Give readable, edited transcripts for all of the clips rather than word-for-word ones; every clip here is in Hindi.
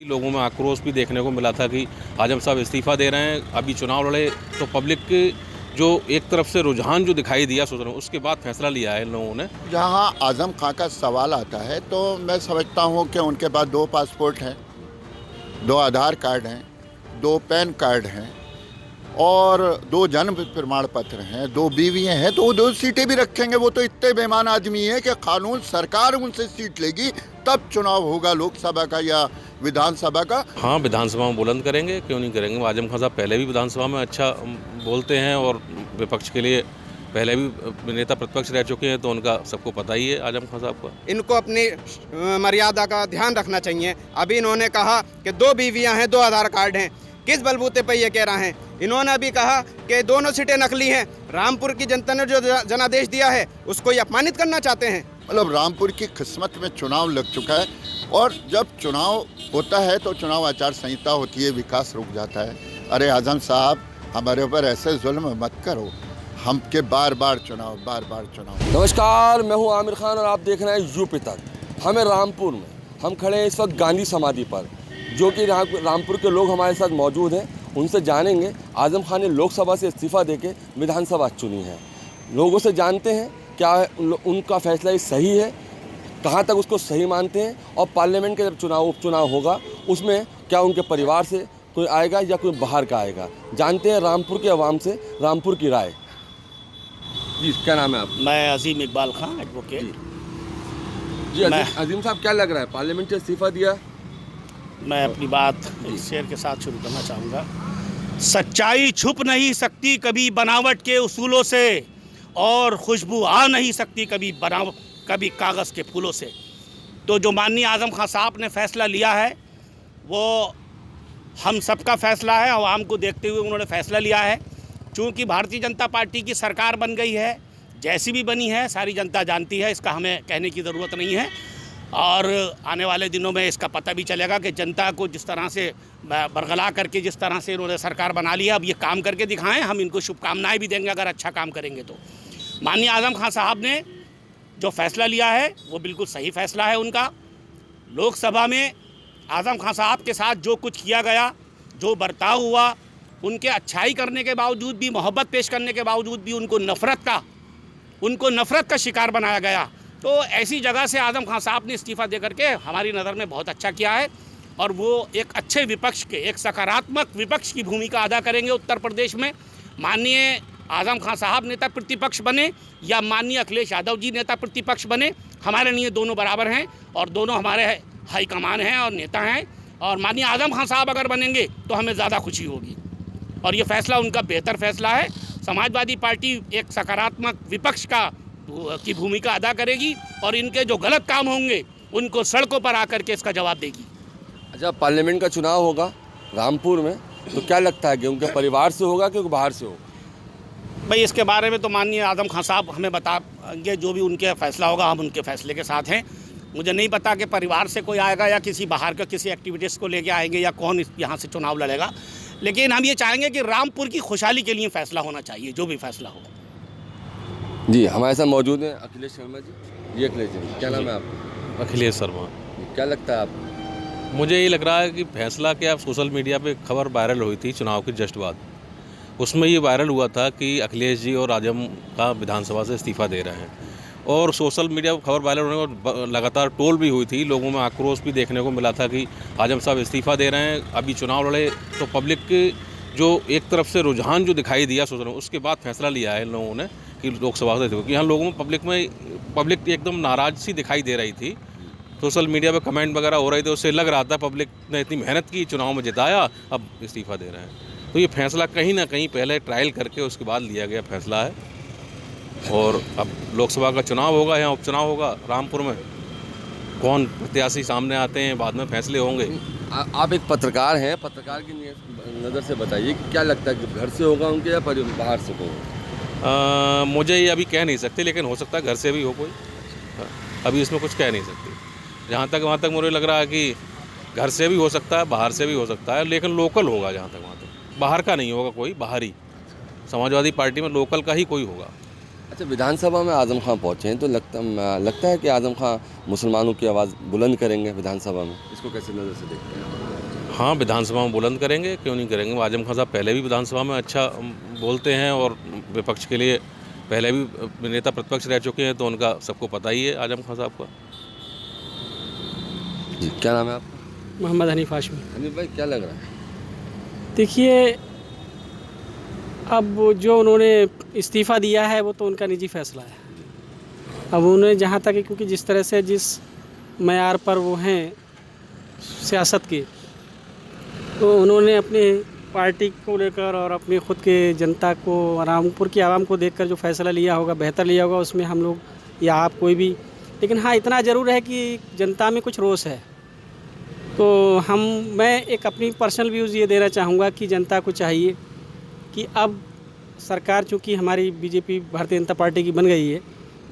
लोगों में आक्रोश भी देखने को मिला था कि आजम साहब इस्तीफ़ा दे रहे हैं, अभी चुनाव लड़े तो पब्लिक के जो एक तरफ से रुझान जो दिखाई दिया सोच रहे हैं, उसके बाद फैसला लिया है इन लोगों ने। जहां आजम खां का सवाल आता है तो मैं समझता हूं कि उनके पास 2 पासपोर्ट हैं, 2 आधार कार्ड हैं, 2 पैन कार्ड हैं और 2 जन्म प्रमाण पत्र हैं, 2 बीवियाँ हैं, तो वो 2 सीटें भी रखेंगे। वो तो इतने बेईमान आदमी है कि कानून सरकार उनसे सीट लेगी तब चुनाव होगा लोकसभा का या विधानसभा का। हाँ, विधानसभा में बुलंद करेंगे, क्यों नहीं करेंगे। आजम खां साहब पहले भी विधानसभा में अच्छा बोलते हैं और विपक्ष के लिए पहले भी नेता प्रतिपक्ष रह चुके हैं, तो उनका सबको पता ही है आजम खां साहब का। इनको अपनी मर्यादा का ध्यान रखना चाहिए। अभी इन्होंने कहा कि 2 बीवियां हैं, 2 आधार कार्ड हैं, किस बलबूते पर ये कह रहे हैं। इन्होंने अभी कहा कि दोनों सीटें नकली हैं। रामपुर की जनता ने जो जनादेश दिया है उसको ये अपमानित करना चाहते हैं। मतलब रामपुर की किस्मत में चुनाव लग चुका है और जब चुनाव होता है तो चुनाव आचार संहिता होती है, विकास रुक जाता है। अरे आजम साहब, हमारे ऊपर ऐसे जुल्म मत करो, हम के बार बार चुनाव। नमस्कार, मैं हूं आमिर खान और आप देख रहे हैं यूपी तक। हमें रामपुर में हम खड़े हैं इस वक्त गांधी समाधि पर, जो कि रामपुर के लोग हमारे साथ मौजूद हैं। उनसे जानेंगे आजम खान ने लोकसभा से इस्तीफ़ा देके विधानसभा चुनी है। लोगों से जानते हैं क्या उनका फैसला ये सही है, कहाँ तक उसको सही मानते हैं, और पार्लियामेंट के जब उपचुनाव होगा उसमें क्या उनके परिवार से कोई आएगा या कोई बाहर का आएगा। जानते हैं रामपुर के अवाम से रामपुर की राय। जी, क्या नाम है आप? मैं अजीम इकबाल खान, एडवोकेट। जी अजीम साहब, क्या लग रहा है, पार्लियामेंट से इस्तीफ़ा दिया? मैं अपनी बात इस शेर के साथ शुरू करना चाहूँगा। सच्चाई छुप नहीं सकती कभी बनावट के उसूलों से, और खुशबू आ नहीं सकती कभी कागज़ के फूलों से। तो जो माननीय आजम खान साहब ने फैसला लिया है वो हम सबका फैसला है। आवाम को देखते हुए उन्होंने फैसला लिया है। चूँकि भारतीय जनता पार्टी की सरकार बन गई है, जैसी भी बनी है सारी जनता जानती है, इसका हमें कहने की ज़रूरत नहीं है। और आने वाले दिनों में इसका पता भी चलेगा कि जनता को जिस तरह से बरगला करके जिस तरह से इन्होंने सरकार बना लिया, अब ये काम करके दिखाएं। हम इनको शुभकामनाएं भी देंगे अगर अच्छा काम करेंगे तो। माननीय आजम खान साहब ने जो फैसला लिया है वो बिल्कुल सही फैसला है उनका। लोकसभा में आजम खान साहब के साथ जो कुछ किया गया, जो बर्ताव हुआ, उनके अच्छाई करने के बावजूद भी, मोहब्बत पेश करने के बावजूद भी उनको नफ़रत का शिकार बनाया गया। तो ऐसी जगह से आजम खान साहब ने इस्तीफ़ा दे करके हमारी नज़र में बहुत अच्छा किया है, और वो एक अच्छे विपक्ष के, एक सकारात्मक विपक्ष की भूमिका अदा करेंगे उत्तर प्रदेश में। माननीय आजम खान साहब नेता प्रतिपक्ष बने या माननीय अखिलेश यादव जी नेता प्रतिपक्ष बने, हमारे लिए दोनों बराबर हैं और दोनों हमारे हाईकमान हैं और नेता हैं। और माननीय आजम खान साहब अगर बनेंगे तो हमें ज़्यादा खुशी होगी, और ये फैसला उनका बेहतर फैसला है। समाजवादी पार्टी एक सकारात्मक विपक्ष की भूमिका अदा करेगी और इनके जो गलत काम होंगे उनको सड़कों पर आकर के इसका जवाब देगी। अच्छा, पार्लियामेंट का चुनाव होगा रामपुर में, तो क्या लगता है कि उनके परिवार से होगा कि बाहर से होगा? भाई, इसके बारे में तो माननीय आजम खान साहब हमें बताएंगे। जो भी उनके फैसला होगा हम उनके फैसले के साथ हैं। मुझे नहीं पता कि परिवार से कोई आएगा या किसी बाहर का किसी एक्टिविटीज़ को लेके आएंगे या कौन यहाँ से चुनाव लड़ेगा, लेकिन हम ये चाहेंगे कि रामपुर की खुशहाली के लिए फैसला होना चाहिए, जो भी फैसला हो। जी, हमारे साथ मौजूद हैं अखिलेश शर्मा जी। अखिलेश जी, क्या नाम है आपका? अखिलेश शर्मा। क्या लगता है आप? मुझे ये लग रहा है कि फैसला क्या, सोशल मीडिया पे खबर वायरल हुई थी चुनाव के जस्ट बाद, उसमें ये वायरल हुआ था कि अखिलेश जी और आजम का विधानसभा से इस्तीफ़ा दे रहे हैं, और सोशल मीडिया पर खबर वायरल होने और लगातार ट्रोल भी हुई थी। लोगों में आक्रोश भी देखने को मिला था कि आजम साहब इस्तीफ़ा दे रहे हैं, अभी चुनाव लड़े तो पब्लिक के जो एक तरफ से रुझान जो दिखाई दिया सोच रहे हैं, उसके बाद फैसला लिया है इन लोगों ने कि लोकसभा से, क्योंकि यहाँ लोगों में पब्लिक एकदम नाराज़ सी दिखाई दे रही थी। सोशल मीडिया पे कमेंट वगैरह हो रहे थे, उससे लग रहा था पब्लिक ने इतनी मेहनत की, चुनाव में जिताया, अब इस्तीफ़ा दे रहे हैं। तो ये फैसला कहीं ना कहीं पहले ट्रायल करके उसके बाद लिया गया फैसला है। और अब लोकसभा का चुनाव होगा, यहाँ उपचुनाव होगा रामपुर में, कौन प्रत्याशी सामने आते हैं बाद में फैसले होंगे। आप एक पत्रकार हैं, पत्रकार की नज़र से बताइए कि क्या लगता है कि घर से होगा उनके या बाहर से होगा? मुझे ये अभी कह नहीं सकते, लेकिन हो सकता है घर से भी हो कोई, अभी इसमें कुछ कह नहीं सकते। वहाँ तक मुझे लग रहा है कि घर से भी हो सकता है, बाहर से भी हो सकता है, लेकिन लोकल होगा वहाँ तक बाहर का नहीं होगा कोई, बाहरी समाजवादी पार्टी में लोकल का ही कोई होगा। अच्छा, विधानसभा में आजम खान पहुँचे हैं तो लगता है कि आजम खान मुसलमानों की आवाज़ बुलंद करेंगे विधानसभा में, इसको कैसे नज़र से देखते हैं? हाँ, विधानसभा में बुलंद करेंगे, क्यों नहीं करेंगे। आजम खान साहब पहले भी विधानसभा में अच्छा बोलते हैं और विपक्ष के लिए पहले भी नेता प्रतिपक्ष रह चुके हैं, तो उनका सबको पता ही है आजम खान साहब का। जी, क्या नाम है आपका? मोहम्मद हनीफ हाशमी। हनीफ भाई, क्या लग रहा है? देखिए, अब जो उन्होंने इस्तीफ़ा दिया है वो तो उनका निजी फैसला है। अब उन्हें जहाँ तक है, क्योंकि जिस तरह से जिस मयार पर वो हैं सियासत के, तो उन्होंने अपने पार्टी को लेकर और अपने ख़ुद के जनता को, रामपुर की आवाम को देखकर जो फ़ैसला लिया होगा, बेहतर लिया होगा, उसमें हम लोग या आप कोई भी, लेकिन हाँ इतना ज़रूर है कि जनता में कुछ रोष है। तो मैं एक अपनी पर्सनल व्यूज़ ये देना चाहूँगा कि जनता को चाहिए कि अब सरकार चूँकि हमारी बीजेपी भारतीय जनता पार्टी की बन गई है,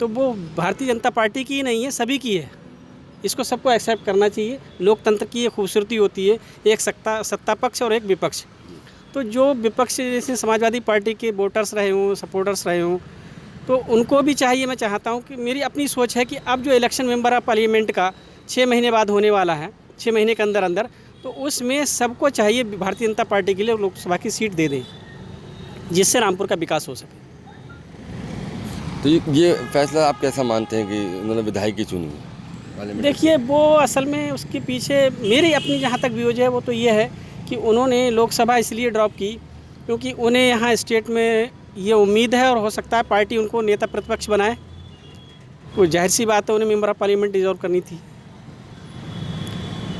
तो वो भारतीय जनता पार्टी की ही नहीं है, सभी की है। इसको सबको एक्सेप्ट करना चाहिए। लोकतंत्र की ये खूबसूरती होती है, एक सत्ता पक्ष और एक विपक्ष। तो जो विपक्ष जैसे समाजवादी पार्टी के वोटर्स रहे हों, सपोर्टर्स रहे हों, तो उनको भी चाहिए, मैं चाहता हूँ कि मेरी अपनी सोच है कि अब जो इलेक्शन मेंबर ऑफ पार्लियामेंट का 6 महीने बाद होने वाला है, 6 महीने के अंदर अंदर, तो उसमें सबको चाहिए भारतीय जनता पार्टी के लिए लोकसभा की सीट दे दें, जिससे रामपुर का विकास हो सके। तो ये फैसला आप कैसा मानते हैं कि उन्होंने विधायक की चुनी है? देखिए, वो असल में उसके पीछे मेरी अपनी जहाँ तक व्यूज है वो तो ये है कि उन्होंने लोकसभा इसलिए ड्रॉप की क्योंकि उन्हें यहाँ स्टेट में ये उम्मीद है और हो सकता है पार्टी उनको नेता प्रतिपक्ष बनाए। वो जाहिर सी बात है, उन्हें मेंबर ऑफ पार्लियामेंट डिजॉल्व करनी थी।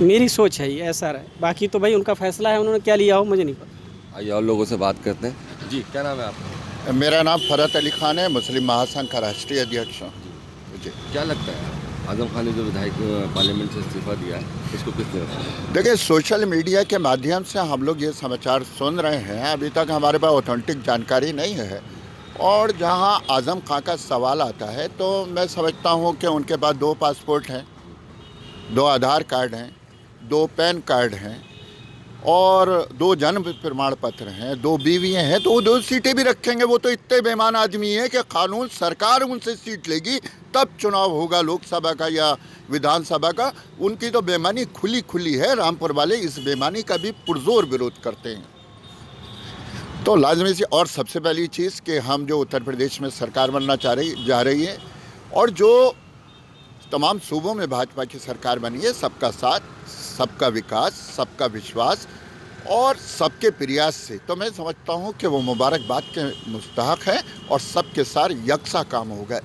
मेरी सोच है ये, ऐसा रहे। बाकी तो भाई उनका फैसला है, उन्होंने क्या लिया हो मुझे नहीं पता। आइए और लोगों से बात करते हैं। जी, क्या नाम है आपका? मेरा नाम फरहत अली खान है, मुस्लिम महासंघ का राष्ट्रीय अध्यक्ष हूँ। जी, क्या लगता है आजम खान ने जो विधायक पार्लियामेंट से इस्तीफा दिया है, इसको किस तरह से? देखिए, सोशल मीडिया के माध्यम से हम लोग ये समाचार सुन रहे हैं, अभी तक हमारे पास ऑथेंटिक जानकारी नहीं है। और जहां आजम खान का सवाल आता है तो मैं समझता हूं कि उनके पास 2 पासपोर्ट हैं, 2 आधार कार्ड हैं, 2 पैन कार्ड हैं और 2 जन्म प्रमाण पत्र हैं, 2 बीवियाँ हैं, तो वो 2 सीटें भी रखेंगे। वो तो इतने बेईमान आदमी है कि कानून सरकार उनसे सीट लेगी तब चुनाव होगा लोकसभा का या विधानसभा का। उनकी तो बेईमानी खुली खुली है। रामपुर वाले इस बेईमानी का भी पुरजोर विरोध करते हैं। तो लाजमी सी, और सबसे पहली चीज़ कि हम जो उत्तर प्रदेश में सरकार बनना जा रही है और जो तमाम सूबों में भाजपा की सरकार बनी है, सबका साथ, सबका विकास, सबका विश्वास और सबके प्रयास से, तो मैं समझता हूं कि वो मुबारकबाद के मुस्तहक है और सबके साथ यकसा काम होगा।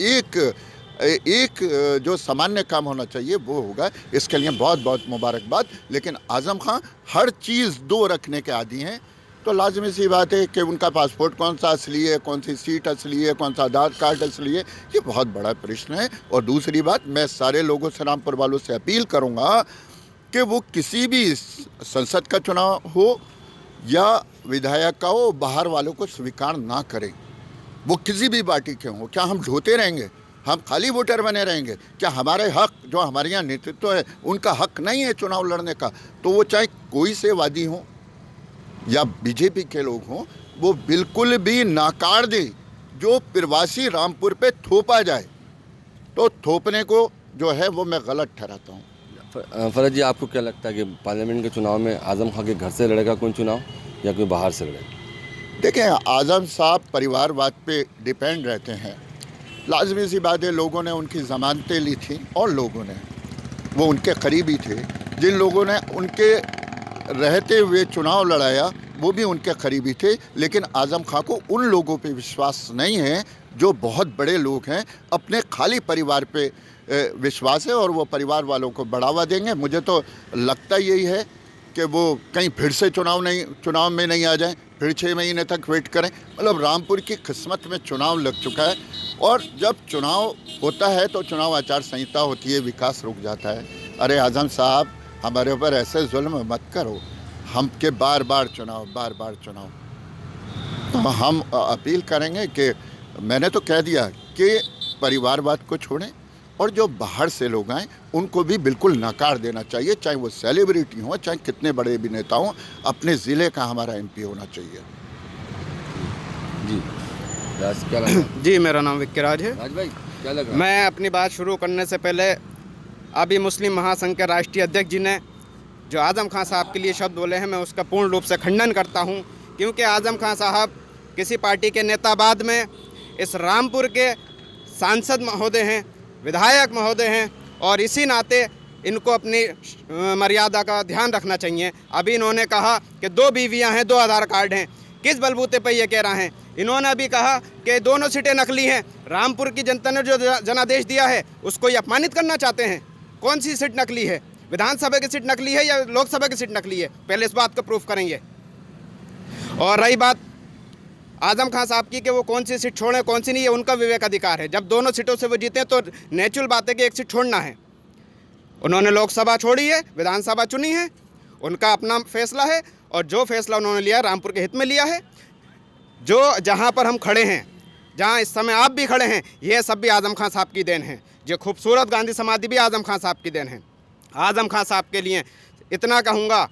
एक जो सामान्य काम होना चाहिए वो होगा। इसके लिए बहुत बहुत मुबारकबाद। लेकिन आजम खान हर चीज़ 2 रखने के आदी हैं, तो लाजमी सी बात है कि उनका पासपोर्ट कौन सा असली है, कौन सी सीट असली है, कौन सा आधार कार्ड असली है, ये बहुत बड़ा प्रश्न है। और दूसरी बात, मैं सारे लोगों से, रामपुर वालों से अपील करूंगा कि वो किसी भी संसद का चुनाव हो या विधायक का हो, बाहर वालों को स्वीकार ना करें। वो किसी भी पार्टी के हों। क्या हम ढोते रहेंगे? हम खाली वोटर बने रहेंगे? क्या हमारे हक, जो हमारे यहाँ नेतृत्व है, उनका हक नहीं है चुनाव लड़ने का? तो वो चाहे कोई से वादी हों या बीजेपी के लोग हों, वो बिल्कुल भी नाकार दे जो प्रवासी रामपुर पे थोपा जाए। तो थोपने को जो है वो मैं गलत ठहराता हूँ। फरज जी, आपको क्या लगता है कि पार्लियामेंट के चुनाव में आजम खान के घर से लड़ेगा कोई चुनाव या कोई बाहर से लड़ेगा? देखें, आजम साहब परिवारवाद पे डिपेंड रहते हैं। लाजमी सी बात है, लोगों ने उनकी ज़मानतें ली थी और लोगों ने, वो उनके करीबी थे। जिन लोगों ने उनके रहते हुए चुनाव लड़ाया वो भी उनके करीबी थे। लेकिन आजम खान को उन लोगों पे विश्वास नहीं है जो बहुत बड़े लोग हैं। अपने खाली परिवार पे विश्वास है और वो परिवार वालों को बढ़ावा देंगे। मुझे तो लगता यही है कि वो कहीं फिर से चुनाव में नहीं आ जाएं, फिर 6 महीने तक वेट करें। मतलब रामपुर की किस्मत में चुनाव लग चुका है और जब चुनाव होता है तो चुनाव आचार संहिता होती है, विकास रुक जाता है। अरे आजम साहब, हमारे ऊपर ऐसे जुल्म मत करो, हम के बार बार चुनाव। तो हम अपील करेंगे कि मैंने तो कह दिया कि परिवारवाद को छोड़ें और जो बाहर से लोग आएँ उनको भी बिल्कुल नकार देना चाहिए, चाहे वो सेलिब्रिटी हों, चाहे कितने बड़े भी नेता हों। अपने ज़िले का हमारा MP होना चाहिए। जी, राज, क्या लग रहा है? जी, मेरा नाम विक्राज है। राज भाई, क्या लग रहा है? मैं अपनी बात शुरू करने से पहले अभी मुस्लिम महासंघ के राष्ट्रीय अध्यक्ष जी ने जो आज़म खान साहब के लिए शब्द बोले हैं मैं उसका पूर्ण रूप से खंडन करता हूं, क्योंकि आज़म खान साहब किसी पार्टी के नेता बाद में इस रामपुर के सांसद महोदय हैं, विधायक महोदय हैं, और इसी नाते इनको अपनी मर्यादा का ध्यान रखना चाहिए। अभी इन्होंने कहा कि 2 बीवियां हैं, 2 आधार कार्ड हैं। किस बलबूते पे ये कह रहे हैं? इन्होंने अभी कहा कि दोनों सीटें नकली हैं। रामपुर की जनता ने जो जनादेश दिया है उसको ये अपमानित करना चाहते हैं। कौन सी सीट नकली है? विधानसभा की सीट नकली है या लोकसभा की सीट नकली है? पहले इस बात को प्रूफ करेंगे। और रही बात आज़म खान साहब की कि वो कौन सी सीट छोड़ें कौन सी नहीं है, उनका विवेक अधिकार है। जब दोनों सीटों से वो जीते तो नेचुरल बात है कि एक सीट छोड़ना है। उन्होंने लोकसभा छोड़ी है, विधानसभा चुनी है, उनका अपना फैसला है, और जो फैसला उन्होंने लिया रामपुर के हित में लिया है। जो जहाँ पर हम खड़े हैं, जहाँ इस समय आप भी खड़े हैं, ये सब भी आज़म खान साहब की देन है। जो खूबसूरत गांधी समाधि भी आज़म खान साहब की देन है। आज़म खान साहब के लिए इतना कहूँगा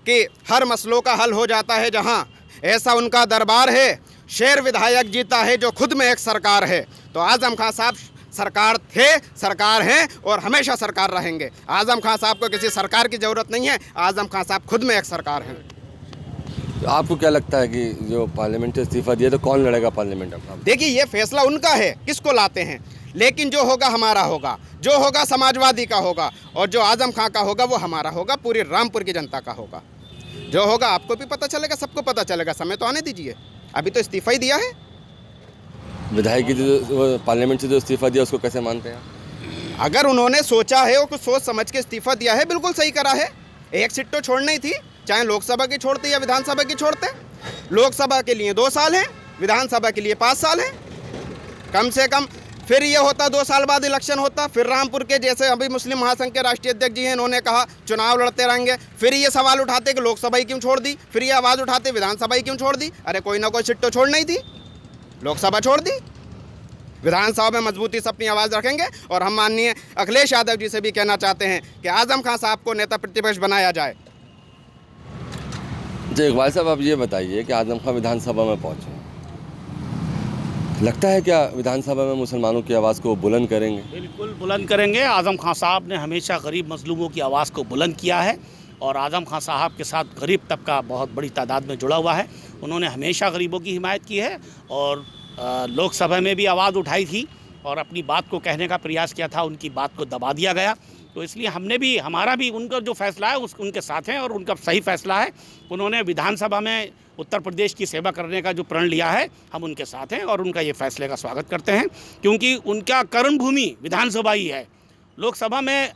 कि हर मसलों का हल हो जाता है जहाँ, ऐसा उनका दरबार है। शेर विधायक जीता है जो खुद में एक सरकार है। तो आज़म खान साहब सरकार थे, सरकार हैं और हमेशा सरकार रहेंगे। आज़म खान साहब को किसी सरकार की ज़रूरत नहीं है, आज़म खान साहब खुद में एक सरकार हैं। तो आपको क्या लगता है कि जो पार्लियामेंट से इस्तीफा दिया तो कौन लड़ेगा पार्लियामेंट अब? देखिए, ये फैसला उनका है किसको लाते हैं, लेकिन जो होगा हमारा होगा, जो होगा समाजवादी का होगा, और जो आज़म खान का होगा वो हमारा होगा, पूरी रामपुर की जनता का होगा। जो होगा आपको भी पता चलेगा, सबको पता चलेगा। समय तो आने दीजिए, अभी तो इस्तीफा ही दिया है। विधायक की जो पार्लियामेंट से जो इस्तीफा दिया उसको कैसे मानते हैं? अगर उन्होंने सोचा है और कुछ सोच समझ के इस्तीफा दिया है, बिल्कुल सही करा है। एक सीट तो छोड़नी ही थी, चाहे लोकसभा की छोड़ते या विधानसभा की छोड़ते। लोकसभा के लिए 2 साल हैं, विधानसभा के लिए 5 साल हैं कम से कम। फिर ये होता 2 साल बाद इलेक्शन होता, फिर रामपुर के जैसे अभी मुस्लिम महासंघ के राष्ट्रीय अध्यक्ष जी हैं, इन्होंने कहा चुनाव लड़ते रहेंगे। फिर ये सवाल उठाते कि लोकसभा ही क्यों छोड़ दी, फिर ये आवाज़ उठाते विधानसभा ही क्यों छोड़ दी। अरे कोई ना कोई सीट तो छोड़नी ही थी, लोकसभा छोड़ दी, विधानसभा में मजबूती से अपनी आवाज़ रखेंगे। और हम माननीय अखिलेश यादव जी से भी कहना चाहते हैं कि आज़म खान साहब को नेता प्रतिपक्ष बनाया जाए। जी इकबाल साहब, आप ये बताइए कि आज़म खान विधानसभा में पहुँचे, लगता है क्या विधानसभा में मुसलमानों की आवाज़ को बुलंद करेंगे? बिल्कुल बुलंद करेंगे। आज़म खान साहब ने हमेशा गरीब मजलूमों की आवाज़ को बुलंद किया है, और आज़म खान साहब के साथ गरीब तबका बहुत बड़ी तादाद में जुड़ा हुआ है। उन्होंने हमेशा गरीबों की हिमायत की है, और लोकसभा में भी आवाज़ उठाई थी और अपनी बात को कहने का प्रयास किया था। उनकी बात को दबा दिया गया, तो इसलिए हमने भी, हमारा भी उनका जो फैसला है उनके साथ हैं, और उनका सही फैसला है। उन्होंने विधानसभा में उत्तर प्रदेश की सेवा करने का जो प्रण लिया है, हम उनके साथ हैं और उनका ये फैसले का स्वागत करते हैं, क्योंकि उनका कर्मभूमि विधानसभा ही है। लोकसभा में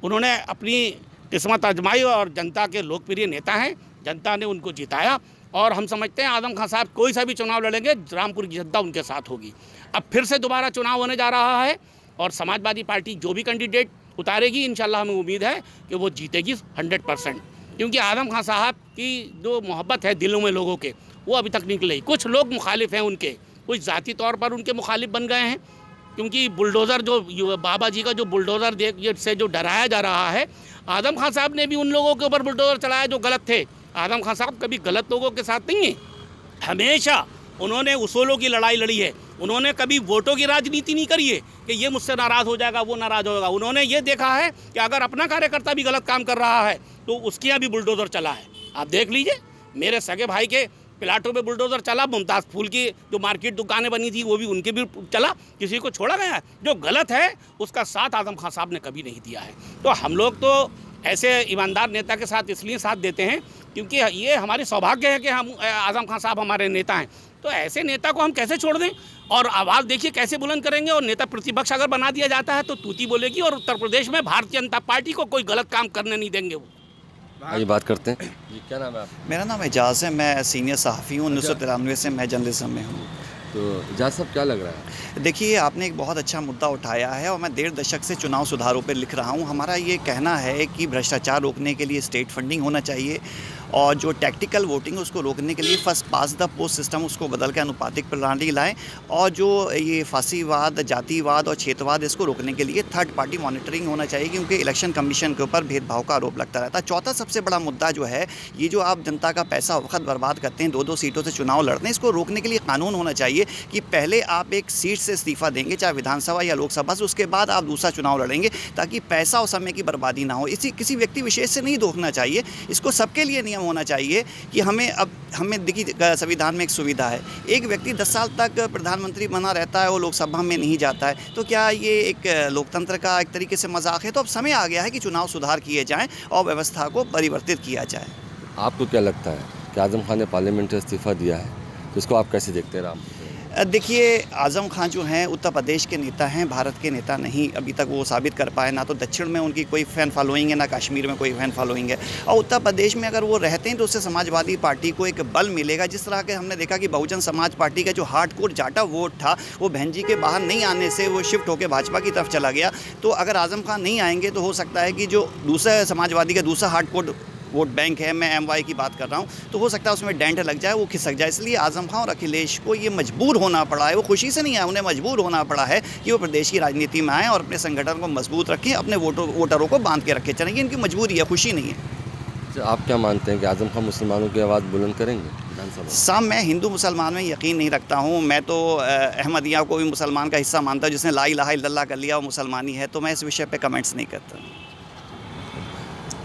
उन्होंने अपनी किस्मत आजमाई और जनता के लोकप्रिय नेता हैं, जनता ने उनको जिताया, और हम समझते हैं आज़म खान साहब कोई सा भी चुनाव लड़ेंगे, रामपुर की जनता उनके साथ होगी। अब फिर से दोबारा चुनाव होने जा रहा है, और समाजवादी पार्टी जो भी कैंडिडेट उतारेगी, इंशाल्लाह हमें उम्मीद है कि वो जीतेगी 100%, क्योंकि आज़म खान साहब की जो मोहब्बत है दिलों में लोगों के, वो अभी तक निकली। कुछ लोग मुखालिफ हैं उनके, कुछ ज़ाती तौर पर उनके मुखालिफ बन गए हैं, क्योंकि बुलडोज़र जो बाबा जी का जो बुलडोज़र से जो डराया जा रहा है, आज़म खान साहब ने भी उन लोगों के ऊपर बुलडोज़र चलाया जो गलत थे। आज़म खान साहब कभी गलत लोगों के साथ नहीं है, हमेशा उन्होंने उसूलों की लड़ाई लड़ी है। उन्होंने कभी वोटों की राजनीति नहीं करी है कि ये मुझसे नाराज़ हो जाएगा, वो नाराज़ होगा। उन्होंने ये देखा है कि अगर अपना कार्यकर्ता भी गलत काम कर रहा है तो उसके यहाँ भी बुलडोज़र चला है। आप देख लीजिए, मेरे सगे भाई के प्लाटों पे बुलडोज़र चला, मुमताज़ फूल की जो मार्केट दुकानें बनी थी वो भी उनके भी चला, किसी को छोड़ा गया? जो गलत है उसका साथ आज़म खान साहब ने कभी नहीं दिया है। तो हम लोग तो ऐसे ईमानदार नेता के साथ इसलिए साथ देते हैं क्योंकि ये हमारी सौभाग्य है कि हम आज़म खान साहब हमारे नेता हैं। तो ऐसे नेता को हम कैसे छोड़ दें? और आवाज़ देखिए कैसे बुलंद करेंगे। और नेता प्रतिपक्ष अगर बना दिया जाता है तो तूती बोलेगी, और उत्तर प्रदेश में भारतीय जनता पार्टी को कोई गलत काम करने नहीं देंगे वो। आइए बात करते हैं। जी क्या नाम है आपका? मेरा नाम एजाज़ है, मैं सीनियर सहाफ़ी हूँ। 1993 से मैं जर्नलिज्म में हूँ। तो एजाज साहब क्या लग रहा है? देखिए, आपने एक बहुत अच्छा मुद्दा उठाया है, और मैं 1.5 दशक से चुनाव सुधारों पर लिख रहा हूँ। हमारा ये कहना है कि भ्रष्टाचार रोकने के लिए स्टेट फंडिंग होना चाहिए, और जो टैक्टिकल वोटिंग उसको रोकने के लिए first pass the post system उसको बदल के अनुपातिक प्रणाली लाएं, और जो ये फासीवाद, जातिवाद और क्षेत्रवाद इसको रोकने के लिए थर्ड पार्टी मॉनिटरिंग होना चाहिए, क्योंकि इलेक्शन कमीशन के ऊपर भेदभाव का आरोप लगता रहता है। चौथा सबसे बड़ा मुद्दा जो है, ये जो आप जनता का पैसा वक्त बर्बाद करते हैं, 2-2 सीटों से चुनाव लड़ते हैं, इसको रोकने के लिए कानून होना चाहिए। चाहिए कि पहले आप एक सीट से इस्तीफ़ा देंगे, चाहे विधानसभा या लोकसभा से, उसके बाद आप दूसरा चुनाव लड़ेंगे, ताकि पैसा और समय की बर्बादी ना हो। इसी किसी व्यक्ति विशेष से नहीं देखना चाहिए, इसको सबके लिए नियम होना चाहिए कि हमें देखिए संविधान में एक सुविधा है, एक व्यक्ति 10 साल तक प्रधानमंत्री बना रहता है, वो लोकसभा में नहीं जाता है, तो क्या ये एक लोकतंत्र का एक तरीके से मजाक है? तो अब समय आ गया है कि चुनाव सुधार किए जाएँ और व्यवस्था को परिवर्तित किया जाए। आपको क्या लगता है कि आज़म खान ने पार्लियामेंट से इस्तीफ़ा दिया है, तो इसको आप कैसे देखते हैं रामपुर? देखिए, आज़म खान जो हैं उत्तर प्रदेश के नेता हैं, भारत के नेता नहीं। अभी तक वो साबित कर पाए, ना तो दक्षिण में उनकी कोई फ़ैन फॉलोइंग है, ना कश्मीर में कोई फ़ैन फॉलोइंग है। और उत्तर प्रदेश में अगर वो रहते हैं तो उससे समाजवादी पार्टी को एक बल मिलेगा। जिस तरह के हमने देखा कि बहुजन समाज पार्टी का जो हार्डकोर जाटा वोट था, वो बहन जी के बाहर नहीं आने से वो शिफ्ट होकर भाजपा की तरफ चला गया। तो अगर आज़म खान नहीं आएंगे तो हो सकता है कि जो दूसरा समाजवादी का दूसरा हार्डकोर वोट बैंक है, मैं MY की बात कर रहा हूँ, तो हो सकता है उसमें डेंट लग जाए, वो खिसक जाए। इसलिए आज़म खान और अखिलेश को ये मजबूर होना पड़ा है, वो खुशी से नहीं आए, उन्हें मजबूर होना पड़ा है कि वो प्रदेश की राजनीति में आएँ और अपने संगठन को मजबूत रखें, अपने वोटरों को बांध के रखें। चलेंगे, इनकी मजबूरी है, खुशी नहीं है। आप क्या मानते हैं कि आज़म खान मुसलमानों की आवाज़ बुलंद करेंगे विधानसभा? साहब, मैं हिंदू मुसलमान में यकीन नहीं रखता हूँ। मैं तो अहमदिया को भी मुसलमान का हिस्सा मानता हूँ। जिसने ला इलाहा इल्लल्लाह कर लिया वो मुसलमानी है। तो मैं इस विषय पर कमेंट्स नहीं करता।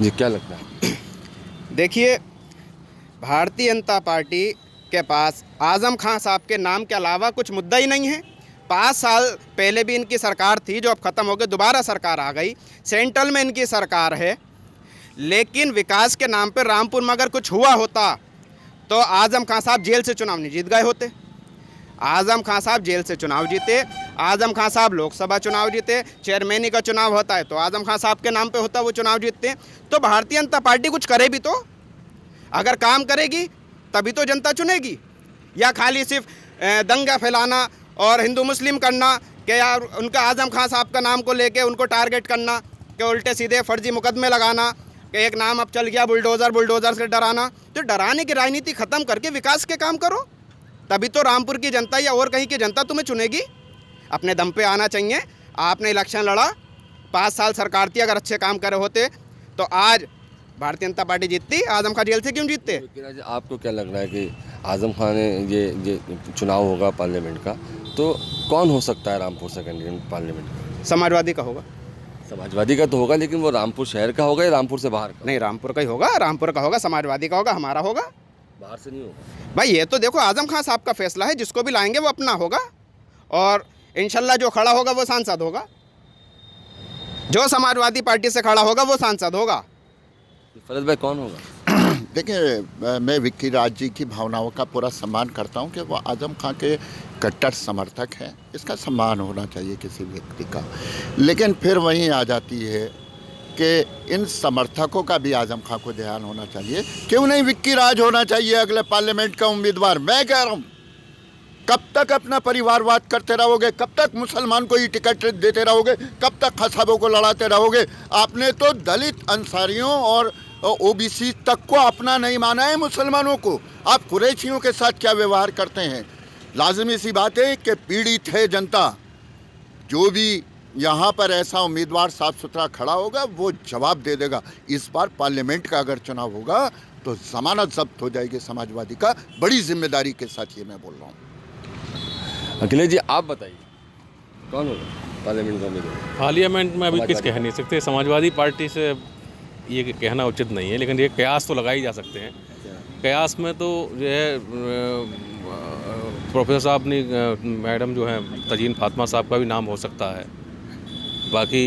जी, क्या लगता है? देखिए, भारतीय जनता पार्टी के पास आज़म खान साहब के नाम के अलावा कुछ मुद्दा ही नहीं है। 5 साल पहले भी इनकी सरकार थी जो अब ख़त्म हो गई, दोबारा सरकार आ गई, सेंट्रल में इनकी सरकार है। लेकिन विकास के नाम पर रामपुर में अगर कुछ हुआ होता तो आज़म खान साहब जेल से चुनाव नहीं जीत गए होते। आज़म खान साहब जेल से चुनाव जीते, आज़म खान साहब लोकसभा चुनाव जीते, चेयरमैनी का चुनाव होता है तो आज़म खान साहब के नाम पे होता है, वो चुनाव जीतते। तो भारतीय जनता पार्टी कुछ करे भी तो, अगर काम करेगी तभी तो जनता चुनेगी। या खाली सिर्फ दंगा फैलाना और हिंदू मुस्लिम करना कि यार उनका आज़म खान साहब का नाम को लेके उनको टारगेट करना, कि उल्टे सीधे फर्जी मुकदमे लगाना, कि एक नाम अब चल गया बुलडोज़र से डराना। तो डराने की राजनीति ख़त्म करके विकास के काम करो, तभी तो रामपुर की जनता या और कहीं की जनता तुम्हें चुनेगी। अपने दम पे आना चाहिए। आपने इलेक्शन लड़ा, 5 साल सरकार थी, अगर अच्छे काम करे होते तो आज भारतीय जनता पार्टी जीतती। आज़म खान जेल से क्यों जीतते? आपको क्या लग रहा है कि आज़म खान ने ये चुनाव होगा पार्लियामेंट का, तो कौन हो सकता है रामपुर से कैंडिडेट पार्लियामेंट का? समाजवादी का होगा। समाजवादी का तो होगा, लेकिन वो रामपुर शहर का होगा या रामपुर से बाहर का? नहीं, रामपुर का ही होगा, रामपुर का होगा, समाजवादी का होगा, हमारा होगा। बाहर से नहीं होगा भाई। ये तो देखो आज़म खान साहब का फैसला है, जिसको भी लाएंगे वो अपना होगा, और इंशाल्लाह जो खड़ा होगा वो सांसद होगा। जो समाजवादी पार्टी से खड़ा होगा वो सांसद होगा। फरज भाई, कौन होगा? देखिए, मैं विक्की राज जी की भावनाओं का पूरा सम्मान करता हूं कि वो आज़म खान के कट्टर समर्थक हैं। इसका सम्मान होना चाहिए किसी व्यक्ति का। लेकिन फिर वहीं आ जाती है कि इन समर्थकों का भी आज़म खान को ध्यान होना चाहिए। क्यों नहीं विक्की राज होना चाहिए अगले पार्लियामेंट का उम्मीदवार? मैं कह रहा हूँ, कब तक अपना परिवारवाद करते रहोगे? कब तक मुसलमान को ही टिकट देते रहोगे? कब तक खसाबों को लड़ाते रहोगे? आपने तो दलित अंसारियों और OBC तक को अपना नहीं माना है मुसलमानों को। आप कुरैशियों के साथ क्या व्यवहार करते हैं? लाजमी सी बात है कि पीड़ित है जनता। जो भी यहाँ पर ऐसा उम्मीदवार साफ सुथरा खड़ा होगा वो जवाब दे देगा। इस बार पार्लियामेंट का अगर चुनाव होगा तो जमानत जब्त हो जाएगी समाजवादी का। बड़ी जिम्मेदारी के साथ ये मैं बोल रहा हूँ। अखिलेश जी, आप बताइए कौन होगा पार्लियामेंट का उम्मीदवार? पार्लियामेंट में अभी किस कह नहीं सकते। समाजवादी पार्टी से ये कहना उचित नहीं है, लेकिन ये कयास तो लगाई जा सकते हैं। कयास में तो जो है प्रोफेसर साहब ने मैडम जो हैं तजीन फातिमा साहब का भी नाम हो सकता है। बाकी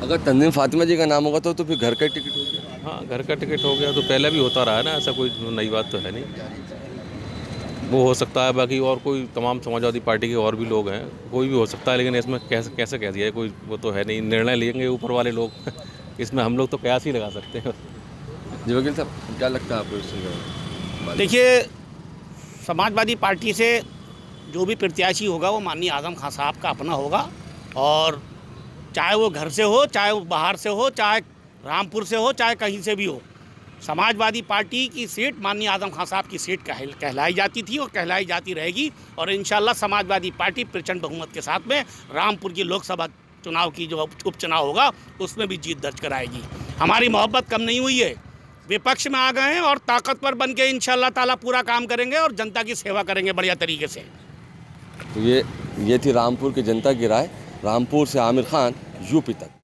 अगर तंजीम फातिमा जी का नाम होगा तो फिर घर का टिकट हो गया। हाँ, घर का टिकट हो गया तो पहले भी होता रहा है ना, ऐसा कोई नई बात तो है नहीं। वो हो सकता है। बाकी और कोई तमाम समाजवादी पार्टी के और भी लोग हैं, कोई भी हो सकता है। लेकिन इसमें कैसे कह दिया है, कोई वो तो है नहीं, निर्णय लेंगे ऊपर वाले लोग। इसमें हम लोग तो कयास ही लगा सकते हैं। जी वकील साहब, क्या लगता है आपको? देखिए, समाजवादी पार्टी से जो भी प्रत्याशी होगा वो माननीय आज़म खान साहब का अपना होगा। और चाहे वो घर से हो, चाहे वो बाहर से हो, चाहे रामपुर से हो, चाहे कहीं से भी हो, समाजवादी पार्टी की सीट माननीय आज़म खान साहब की सीट कहलाई जाती थी और कहलाई जाती रहेगी। और इंशाल्लाह समाजवादी पार्टी प्रचंड बहुमत के साथ में रामपुर की लोकसभा चुनाव की जो उपचुनाव होगा उसमें भी जीत दर्ज कराएगी। हमारी मोहब्बत कम नहीं हुई है। विपक्ष में आ गए हैं और ताकतवर बन के इंशाल्लाह ताला पूरा काम करेंगे और जनता की सेवा करेंगे बढ़िया तरीके से। तो ये थी रामपुर की जनता की राय। रामपुर से आमिर खान, यूपी तक।